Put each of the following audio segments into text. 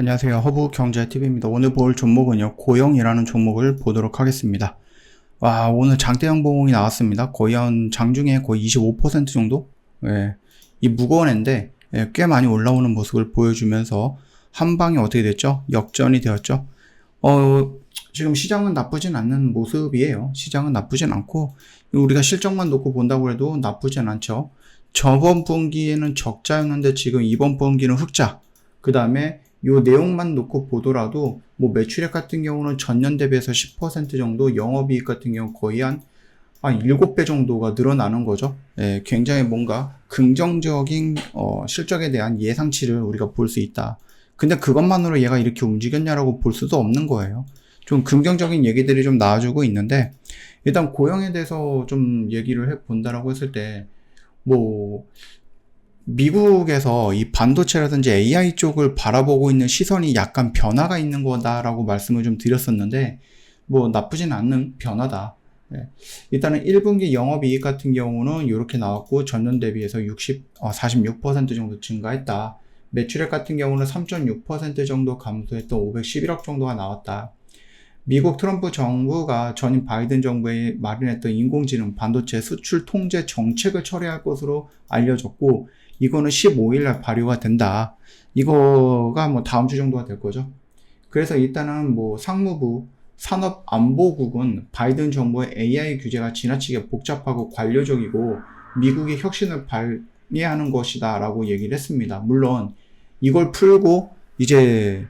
안녕하세요. 허브경제TV입니다. 오늘 볼 종목은요, 고영이라는 종목을 보도록 하겠습니다. 와, 오늘 장대 양봉이 나왔습니다. 거의 한 장중에 거의 25% 정도? 예, 이 무거운 애인데, 예, 꽤 많이 올라오는 모습을 보여주면서 한 방에 어떻게 됐죠? 역전이 되었죠. 지금 시장은 나쁘진 않는 모습이에요. 시장은 나쁘진 않고, 우리가 실적만 놓고 본다고 해도 나쁘진 않죠. 저번 분기에는 적자였는데 지금 이번 분기는 흑자. 그 다음에 요 내용만 놓고 보더라도 뭐 매출액 같은 경우는 전년 대비해서 10% 정도, 영업이익 같은 경우 거의 한 7배 정도가 늘어나는 거죠. 예, 굉장히 뭔가 긍정적인 실적에 대한 예상치를 우리가 볼 수 있다. 근데 그것만으로 얘가 이렇게 움직였냐라고 볼 수도 없는 거예요. 좀 긍정적인 얘기들이 좀 나와주고 있는데, 일단 고영에 대해서 좀 얘기를 해본다라고 했을 때, 뭐 미국에서 이 반도체라든지 AI 쪽을 바라보고 있는 시선이 약간 변화가 있는 거다라고 말씀을 좀 드렸었는데, 뭐 나쁘진 않는 변화다. 네. 일단은 1분기 영업이익 같은 경우는 이렇게 나왔고, 전년 대비해서 46% 정도 증가했다. 매출액 같은 경우는 3.6% 정도 감소했던 511억 정도가 나왔다. 미국 트럼프 정부가 전임 바이든 정부에 마련했던 인공지능 반도체 수출 통제 정책을 철회할 것으로 알려졌고, 이거는 15일날 발효가 된다. 이거가 뭐 다음 주 정도가 될 거죠. 그래서 일단은 뭐 상무부 산업안보국은 바이든 정부의 AI 규제가 지나치게 복잡하고 관료적이고 미국의 혁신을 방해하는 것이다 라고 얘기를 했습니다. 물론 이걸 풀고 이제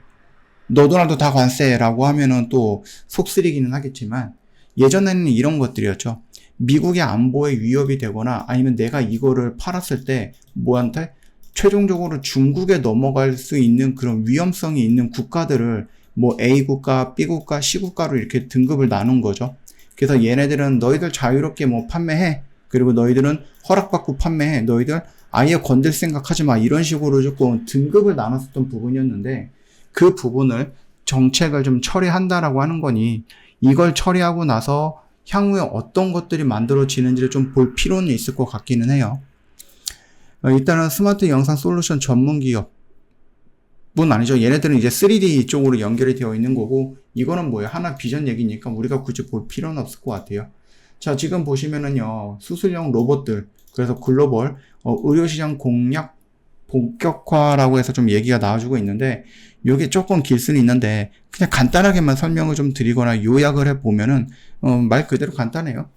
너도나도 다 관세라고 하면은 또 속쓰리기는 하겠지만, 예전에는 이런 것들이었죠. 미국의 안보에 위협이 되거나 아니면 내가 이거를 팔았을 때 뭐한테 최종적으로 중국에 넘어갈 수 있는 그런 위험성이 있는 국가들을 뭐 A 국가, B 국가, C 국가로 이렇게 등급을 나눈 거죠. 그래서 얘네들은 너희들 자유롭게 뭐 판매해. 그리고 너희들은 허락받고 판매해. 너희들 아예 건들 생각하지 마. 이런 식으로 조금 등급을 나눴었던 부분이었는데, 그 부분을 정책을 좀 처리한다라고 하는 거니, 이걸 처리하고 나서 향후에 어떤 것들이 만들어지는지를 좀 볼 필요는 있을 것 같기는 해요. 일단은 스마트 영상 솔루션 전문 기업은 아니죠. 얘네들은 이제 3D 쪽으로 연결이 되어 있는 거고, 이거는 뭐예요? 하나 비전 얘기니까 우리가 굳이 볼 필요는 없을 것 같아요. 자, 지금 보시면은요, 수술용 로봇들, 그래서 글로벌 의료시장 공략 본격화라고 해서 좀 얘기가 나와주고 있는데, 이게 조금 길 수는 있는데 그냥 간단하게만 설명을 좀 드리거나 요약을 해보면은 말 그대로 간단해요.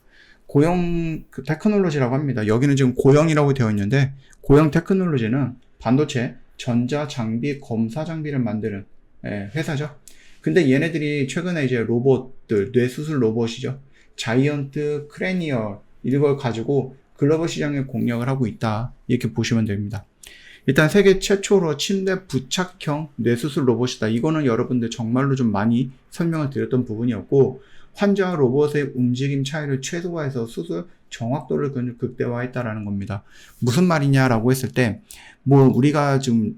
고영 테크놀로지라고 합니다. 여기는 지금 고영이라고 되어 있는데, 고영 테크놀로지는 반도체, 전자 장비, 검사 장비를 만드는 회사죠. 근데 얘네들이 최근에 이제 로봇들, 뇌수술 로봇이죠. 자이언트 크래니얼, 이걸 가지고 글로벌 시장에 공략을 하고 있다. 이렇게 보시면 됩니다. 일단 세계 최초로 침대 부착형 뇌수술 로봇이다. 이거는 여러분들 정말로 좀 많이 설명을 드렸던 부분이었고, 환자와 로봇의 움직임 차이를 최소화해서 수술 정확도를 극대화했다라는 겁니다. 무슨 말이냐라고 했을 때, 뭐 우리가 지금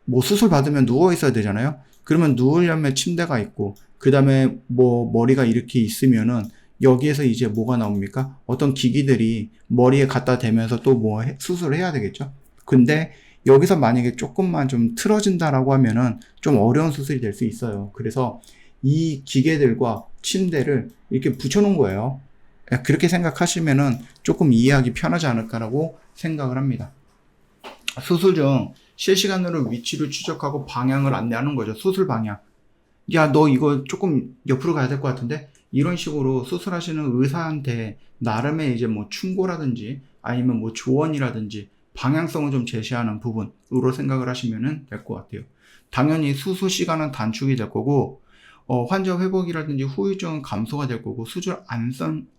뭐 수술 받으면 누워 있어야 되잖아요. 그러면 누우려면 침대가 있고, 그 다음에 뭐 머리가 이렇게 있으면은 여기에서 이제 뭐가 나옵니까? 어떤 기기들이 머리에 갖다 대면서 또 뭐 수술을 해야 되겠죠. 근데 여기서 만약에 조금만 좀 틀어진다라고 하면은 좀 어려운 수술이 될 수 있어요. 그래서 이 기계들과 침대를 이렇게 붙여놓은 거예요. 그렇게 생각하시면은 조금 이해하기 편하지 않을까라고 생각을 합니다. 수술 중 실시간으로 위치를 추적하고 방향을 안내하는 거죠. 수술 방향. 야, 너 이거 조금 옆으로 가야 될 것 같은데? 이런 식으로 수술하시는 의사한테 나름의 이제 뭐 충고라든지 아니면 뭐 조언이라든지 방향성을 좀 제시하는 부분으로 생각을 하시면 될 것 같아요. 당연히 수술 시간은 단축이 될 거고, 환자 회복이라든지 후유증은 감소가 될 거고, 수술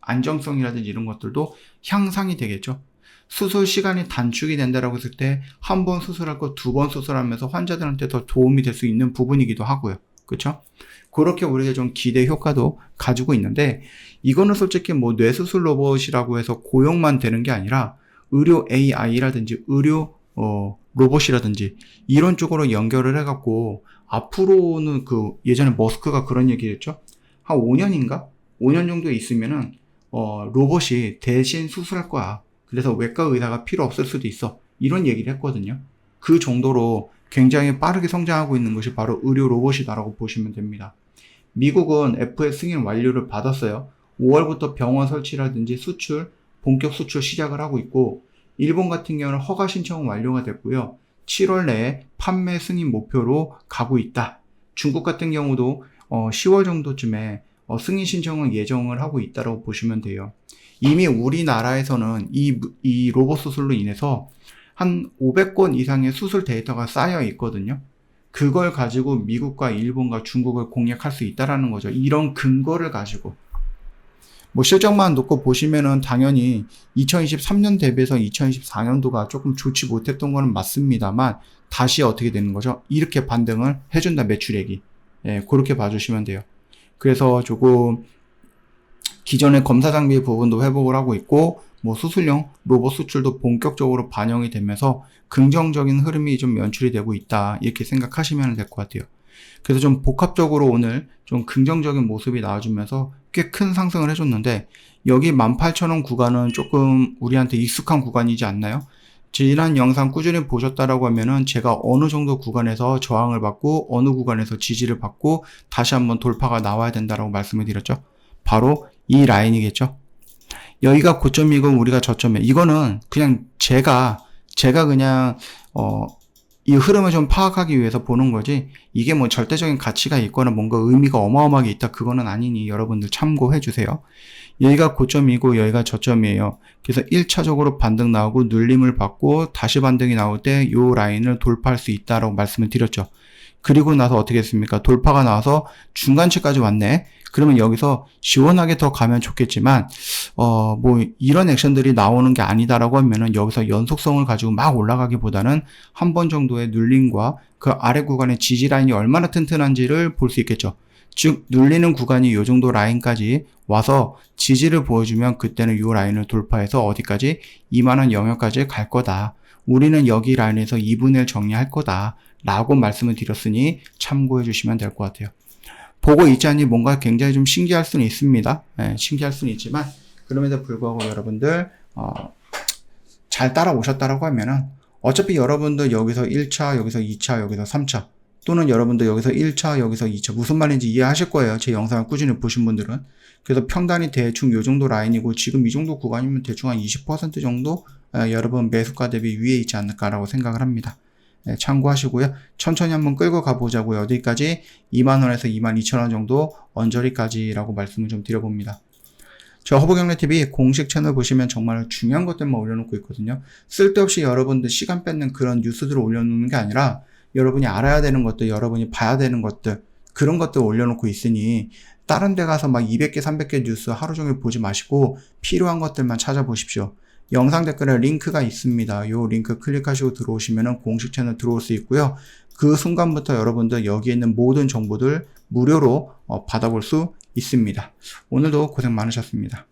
안정성이라든지 이런 것들도 향상이 되겠죠. 수술 시간이 단축이 된다라고 했을 때 한 번 수술할 거 2번 수술하면서 환자들한테 더 도움이 될 수 있는 부분이기도 하고요. 그렇죠? 그렇게 우리가 좀 기대 효과도 가지고 있는데, 이거는 솔직히 뭐 뇌수술 로봇이라고 해서 고용만 되는 게 아니라 의료 AI라든지 의료 로봇이라든지 이런 쪽으로 연결을 해갖고, 앞으로는 예전에 머스크가 그런 얘기 했죠. 한 5년인가? 5년 정도 있으면은 로봇이 대신 수술할 거야. 그래서 외과 의사가 필요 없을 수도 있어. 이런 얘기를 했거든요. 그 정도로 굉장히 빠르게 성장하고 있는 것이 바로 의료 로봇이다라고 보시면 됩니다. 미국은 FDA 승인 완료를 받았어요. 5월부터 병원 설치라든지 수출, 본격 수출 시작을 하고 있고, 일본 같은 경우는 허가 신청은 완료가 됐고요. 7월 내에 판매 승인 목표로 가고 있다. 중국 같은 경우도 10월 정도쯤에 승인 신청을 예정을 하고 있다고 보시면 돼요. 이미 우리나라에서는 이 로봇 수술로 인해서 한 500건 이상의 수술 데이터가 쌓여 있거든요. 그걸 가지고 미국과 일본과 중국을 공략할 수 있다라는 거죠. 이런 근거를 가지고. 뭐 실적만 놓고 보시면은 당연히 2023년 대비해서 2024년도가 조금 좋지 못했던 거는 맞습니다만, 다시 어떻게 되는 거죠? 이렇게 반등을 해준다, 매출액이. 예, 그렇게 봐주시면 돼요. 그래서 조금 기존의 검사 장비 부분도 회복을 하고 있고, 뭐 수술용 로봇 수출도 본격적으로 반영이 되면서 긍정적인 흐름이 좀 연출이 되고 있다, 이렇게 생각하시면 될 것 같아요. 그래서 좀 복합적으로 오늘 좀 긍정적인 모습이 나와주면서 꽤 큰 상승을 해줬는데, 여기 18,000원 구간은 조금 우리한테 익숙한 구간이지 않나요? 지난 영상 꾸준히 보셨다라고 하면은 제가 어느 정도 구간에서 저항을 받고 어느 구간에서 지지를 받고 다시 한번 돌파가 나와야 된다라고 말씀을 드렸죠. 바로 이 라인이겠죠. 여기가 고점이고 우리가 저점이에요. 이거는 그냥 제가 그냥 이 흐름을 좀 파악하기 위해서 보는 거지, 이게 뭐 절대적인 가치가 있거나 뭔가 의미가 어마어마하게 있다, 그거는 아니니 여러분들 참고해 주세요. 여기가 고점이고 여기가 저점이에요. 그래서 1차적으로 반등 나오고 눌림을 받고 다시 반등이 나올 때 이 라인을 돌파할 수 있다라고 말씀을 드렸죠. 그리고 나서 어떻게 했습니까? 돌파가 나와서 중간치까지 왔네. 그러면 여기서 시원하게 더 가면 좋겠지만 뭐 이런 액션들이 나오는 게 아니다라고 하면은 여기서 연속성을 가지고 막 올라가기보다는 한 번 정도의 눌림과 그 아래 구간의 지지 라인이 얼마나 튼튼한지를 볼 수 있겠죠. 즉 눌리는 구간이 이 정도 라인까지 와서 지지를 보여주면 그때는 이 라인을 돌파해서 어디까지? 2만원 영역까지 갈 거다. 우리는 여기 라인에서 2분의 1 정리할 거다 라고 말씀을 드렸으니 참고해 주시면 될 것 같아요. 보고 있자니 뭔가 굉장히 좀 신기할 수는 있습니다. 네, 신기할 수는 있지만 그럼에도 불구하고 여러분들 잘 따라오셨다라고 하면은 어차피 여러분들 여기서 1차, 여기서 2차, 여기서 3차, 또는 여러분들 여기서 1차, 여기서 2차, 무슨 말인지 이해하실 거예요. 제 영상을 꾸준히 보신 분들은. 그래서 평단이 대충 요 정도 라인이고 지금 이 정도 구간이면 대충 한 20% 정도 여러분 매수가 대비 위에 있지 않을까라고 생각을 합니다. 네, 참고하시고요. 천천히 한번 끌고 가보자고요. 어디까지? 2만원에서 22,000원 정도 언저리까지라고 말씀을 좀 드려봅니다. 저 허브경례TV 공식 채널 보시면 정말 중요한 것들만 올려놓고 있거든요. 쓸데없이 여러분들 시간 뺏는 그런 뉴스들을 올려놓는 게 아니라 여러분이 알아야 되는 것들, 여러분이 봐야 되는 것들, 그런 것들 올려놓고 있으니 다른 데 가서 막 200개, 300개 뉴스 하루 종일 보지 마시고 필요한 것들만 찾아보십시오. 영상 댓글에 링크가 있습니다. 요 링크 클릭하시고 들어오시면 공식 채널 들어올 수 있고요. 그 순간부터 여러분들 여기에 있는 모든 정보들 무료로 받아볼 수 있습니다. 오늘도 고생 많으셨습니다.